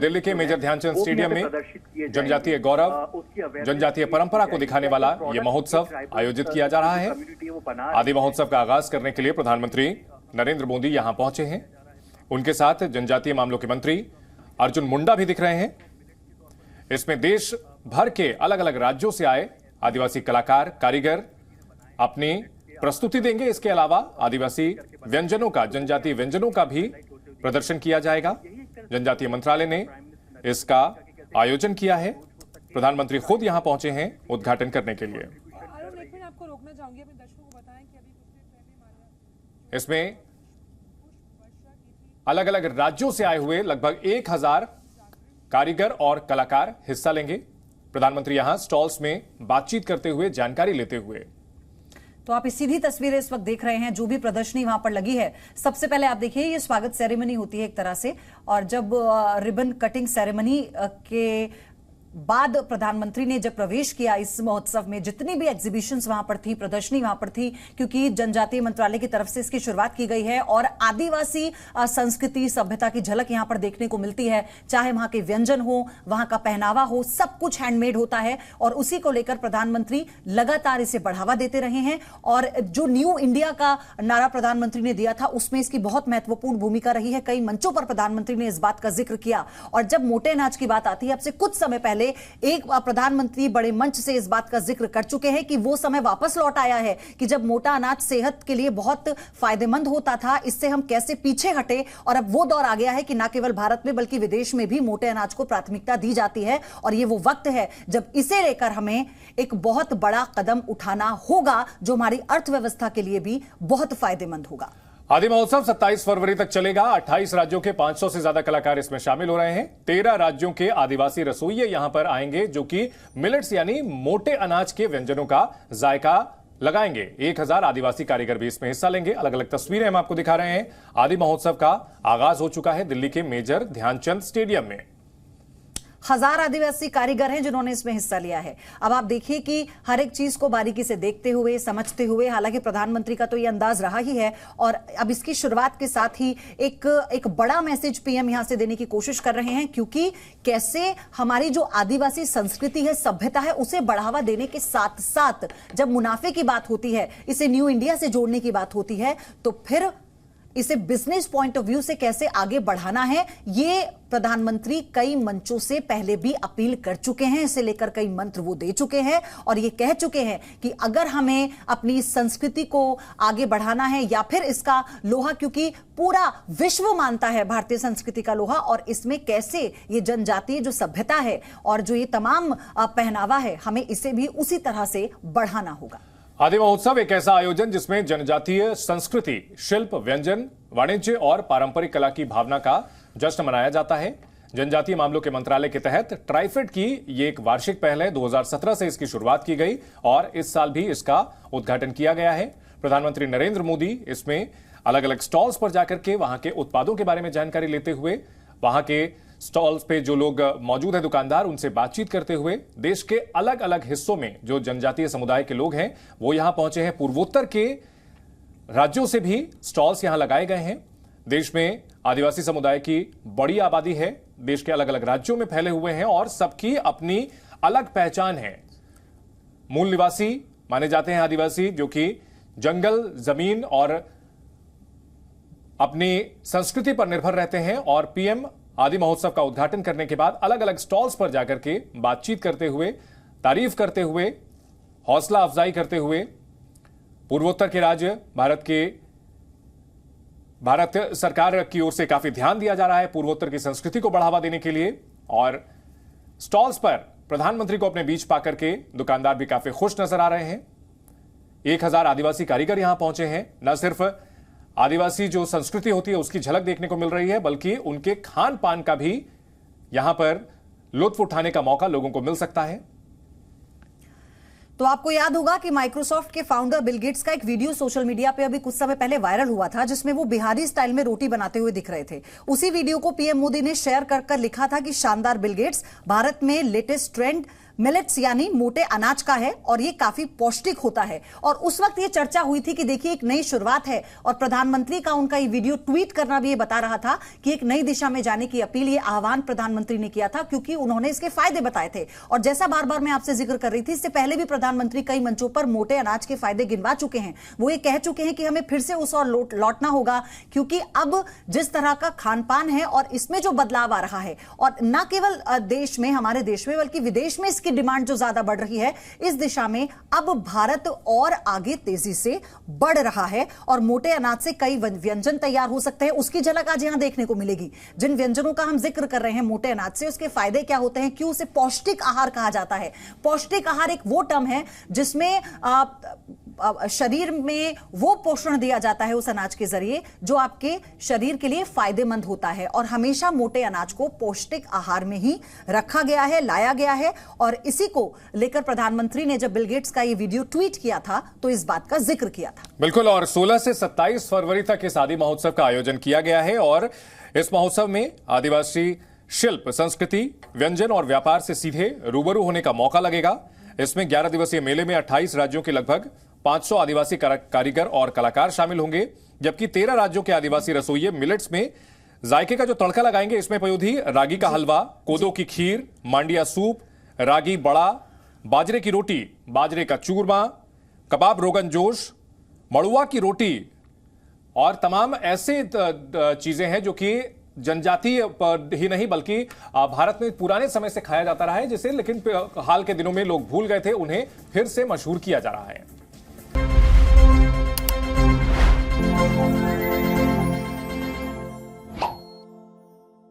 दिल्ली के major Dhyanchand stadium में जनजातीय गौरव, जनजातीय परंपरा को दिखाने वाला यह महोत्सव आयोजित किया जा रहा है। आदि महोत्सव का आगाज करने के लिए प्रधानमंत्री नरेंद्र मोदी यहां पहुंचे हैं। उनके साथ जनजातीय मामलों के मंत्री अर्जुन मुंडा भी दिख रहे हैं। इसमें देश भर के अलग अलग राज्यों से आए आदिवासी कलाकार, कारीगर अपनी प्रस्तुति देंगे। इसके अलावा आदिवासी व्यंजनों का, जनजातीय व्यंजनों का भी प्रदर्शन किया जाएगा। जनजातीय मंत्रालय ने इसका आयोजन किया है। प्रधानमंत्री खुद यहां पहुंचे हैं उद्घाटन करने के लिए। आपको रोकना चाहूंगी, अपने दर्शकों को बताएं कि अभी कुछ देर पहले इसमें अलग अलग राज्यों से आए हुए लगभग 1000 कारीगर और कलाकार हिस्सा लेंगे। प्रधानमंत्री यहां स्टॉल्स में बातचीत करते हुए, जानकारी लेते हुए। तो आप सीधी तस्वीरें इस वक्त देख रहे हैं, जो भी प्रदर्शनी वहां पर लगी है। सबसे पहले आप देखिए, ये स्वागत सेरेमनी होती है एक तरह से, और जब रिबन कटिंग सेरेमनी के बाद प्रधानमंत्री ने जब प्रवेश किया इस महोत्सव में, जितनी भी एग्जीबिशंस वहां पर थी, प्रदर्शनी वहां पर थी, क्योंकि जनजातीय मंत्रालय की तरफ से इसकी शुरुआत की गई है और आदिवासी संस्कृति, सभ्यता की झलक यहां पर देखने को मिलती है। चाहे वहां के व्यंजन हो, वहां का पहनावा हो, सब कुछ हैंडमेड होता है और उसी को लेकर प्रधानमंत्री लगातार इसे बढ़ावा देते रहे हैं। और जो न्यू इंडिया का नारा प्रधानमंत्री ने दिया था, उसमें इसकी बहुत महत्वपूर्ण भूमिका रही है। कई मंचों पर प्रधानमंत्री ने इस बात का जिक्र किया। और जब मोटे अनाज की बात आती है, अब से कुछ समय पहले एक प्रधानमंत्री बड़े मंच से इस बात का जिक्र कर चुके हैं कि वो समय वापस लौट आया है कि जब मोटा अनाज सेहत के लिए बहुत फायदेमंद होता था। इससे हम कैसे पीछे हटे, और अब वो दौर आ गया है कि न केवल भारत में बल्कि विदेश में भी मोटे अनाज को प्राथमिकता दी जाती है। और ये वो वक्त है जब इसे लेकर हमें एक बहुत बड़ा कदम उठाना होगा, जो हमारी अर्थव्यवस्था के लिए भी बहुत फायदेमंद होगा। आदि महोत्सव 27 फरवरी तक चलेगा। 28 राज्यों के 500 से ज्यादा कलाकार इसमें शामिल हो रहे हैं। 13 राज्यों के आदिवासी रसोइये यहां पर आएंगे, जो कि मिलेट्स यानी मोटे अनाज के व्यंजनों का जायका लगाएंगे। 1000 आदिवासी कारीगर भी इसमें हिस्सा लेंगे। अलग अलग तस्वीरें हम आपको दिखा रहे हैं। आदि महोत्सव का आगाज हो चुका है दिल्ली के मेजर ध्यानचंद स्टेडियम में। 1000 आदिवासी कारीगर हैं जिन्होंने इसमें हिस्सा लिया है। अब आप देखिए कि हर एक चीज को बारीकी से देखते हुए, समझते हुए, हालांकि प्रधानमंत्री का तो ये अंदाज रहा ही है, और अब इसकी शुरुआत के साथ ही एक बड़ा मैसेज पीएम यहां से देने की कोशिश कर रहे हैं, क्योंकि कैसे हमारी जो आदिवासी संस्कृति है, सभ्यता है, उसे बढ़ावा देने के साथ साथ जब मुनाफे की बात होती है, इसे न्यू इंडिया से जोड़ने की बात होती है, तो फिर इसे बिजनेस पॉइंट ऑफ व्यू से कैसे आगे बढ़ाना है, ये प्रधानमंत्री कई मंचों से पहले भी अपील कर चुके हैं। इसे लेकर कई मंत्र वो दे चुके हैं और ये कह चुके हैं कि अगर हमें अपनी संस्कृति को आगे बढ़ाना है, या फिर इसका लोहा, क्योंकि पूरा विश्व मानता है भारतीय संस्कृति का लोहा, और इसमें कैसे ये जनजातीय जो सभ्यता है और जो ये तमाम पहनावा है, हमें इसे भी उसी तरह से बढ़ाना होगा। आदि महोत्सव एक ऐसा आयोजन जिसमें जनजातीय संस्कृति, शिल्प, व्यंजन, वाणिज्य और पारंपरिक कला की भावना का जश्न मनाया जाता है। जनजातीय मामलों के मंत्रालय के तहत ट्राइफेड की ये एक वार्षिक पहल है। 2017 से इसकी शुरुआत की गई और इस साल भी इसका उद्घाटन किया गया है। प्रधानमंत्री नरेंद्र मोदी इसमें अलग अलग स्टॉल्स पर जाकर के वहां के उत्पादों के बारे में जानकारी लेते हुए, वहां के स्टॉल्स पे जो लोग मौजूद हैं, दुकानदार, उनसे बातचीत करते हुए, देश के अलग अलग हिस्सों में जो जनजातीय समुदाय के लोग हैं वो यहां पहुंचे हैं। पूर्वोत्तर के राज्यों से भी स्टॉल्स यहां लगाए गए हैं। देश में आदिवासी समुदाय की बड़ी आबादी है, देश के अलग अलग राज्यों में फैले हुए हैं और सबकी अपनी अलग पहचान है। मूल निवासी माने जाते हैं आदिवासी, जो कि जंगल, जमीन और अपनी संस्कृति पर निर्भर रहते हैं। और पीएम आदि महोत्सव का उद्घाटन करने के बाद अलग अलग स्टॉल्स पर जाकर के बातचीत करते हुए, तारीफ करते हुए, हौसला अफजाई करते हुए पूर्वोत्तर के राज्य भारत सरकार की ओर से काफी ध्यान दिया जा रहा है पूर्वोत्तर की संस्कृति को बढ़ावा देने के लिए। और स्टॉल्स पर प्रधानमंत्री को अपने बीच पाकर के दुकानदार भी काफी खुश नजर आ रहे हैं। 1000 आदिवासी कारीगर यहां पहुंचे हैं। न सिर्फ आदिवासी जो संस्कृति होती है उसकी झलक देखने को मिल रही है, बल्कि उनके खान पान का भी यहां पर लुत्फ उठाने का मौका लोगों को मिल सकता है। तो आपको याद होगा कि माइक्रोसॉफ्ट के फाउंडर बिल गेट्स का एक वीडियो सोशल मीडिया पे अभी कुछ समय पहले वायरल हुआ था, जिसमें वो बिहारी स्टाइल में रोटी बनाते हुए दिख रहे थे। उसी वीडियो को पीएम मोदी ने शेयर कर लिखा था कि शानदार बिल गेट्स, भारत में लेटेस्ट ट्रेंड मिलेट्स यानी मोटे अनाज का है और ये काफी पौष्टिक होता है। और उस वक्त ये चर्चा हुई थी कि देखिए एक नई शुरुआत है, और प्रधानमंत्री का उनका ये वीडियो ट्वीट करना भी ये बता रहा था कि एक नई दिशा में जाने की अपील, ये आह्वान प्रधानमंत्री ने किया था, क्योंकि उन्होंने इसके फायदे बताए थे। और जैसा बार बार मैं आपसे जिक्र कर रही थी, इससे पहले भी प्रधानमंत्री कई मंचों पर मोटे अनाज के फायदे गिनवा चुके हैं। वो ये कह चुके हैं कि हमें फिर से उस और लौटना होगा, क्योंकि अब जिस तरह का खान पान है और इसमें जो बदलाव आ रहा है, और न केवल देश में, हमारे देश में, बल्कि विदेश में इसकी डिमांड जो ज्यादा बढ़ रही है, इस दिशा में अब भारत और आगे तेजी से बढ़ रहा है। और मोटे अनाज से कई व्यंजन तैयार हो सकते हैं, उसकी झलक आज यहां देखने को मिलेगी। जिन व्यंजनों का हम जिक्र कर रहे हैं मोटे अनाज से, उसके फायदे क्या होते हैं, क्यों उसे पौष्टिक आहार कहा जाता है। पौष्टिक आहार एक वो टर्म है जिसमें शरीर में वो पोषण दिया जाता है उस अनाज के जरिए जो आपके शरीर के लिए फायदेमंद होता है। और हमेशा मोटे अनाज को पौष्टिक आहार में ही रखा गया है, लाया गया है। और इसी को लेकर प्रधानमंत्री ने जब बिल गेट्स का ये वीडियो ट्वीट किया था तो इस बात का जिक्र किया था। बिल्कुल, और 16 से 27 फरवरी तक इस आदि महोत्सव का आयोजन किया गया है। और इस महोत्सव में आदिवासी शिल्प, संस्कृति, व्यंजन और व्यापार से सीधे रूबरू होने का मौका लगेगा। इसमें 11 दिवसीय मेले में 28 राज्यों के लगभग 500 आदिवासी कारीगर और कलाकार शामिल होंगे, जबकि 13 राज्यों के आदिवासी रसोइये मिलेट्स में जायके का जो तड़का लगाएंगे। इसमें पयोधी, रागी का हलवा, कोदो की खीर, मांडिया सूप, रागी बड़ा, बाजरे की रोटी, बाजरे का चूरमा, कबाब रोगन जोश, मड़ुआ की रोटी और तमाम ऐसे चीजें हैं जो कि जनजातीय ही नहीं बल्कि भारत में पुराने समय से खाया जाता रहा है, जिसे लेकिन हाल के दिनों में लोग भूल गए थे, उन्हें फिर से मशहूर किया जा रहा है।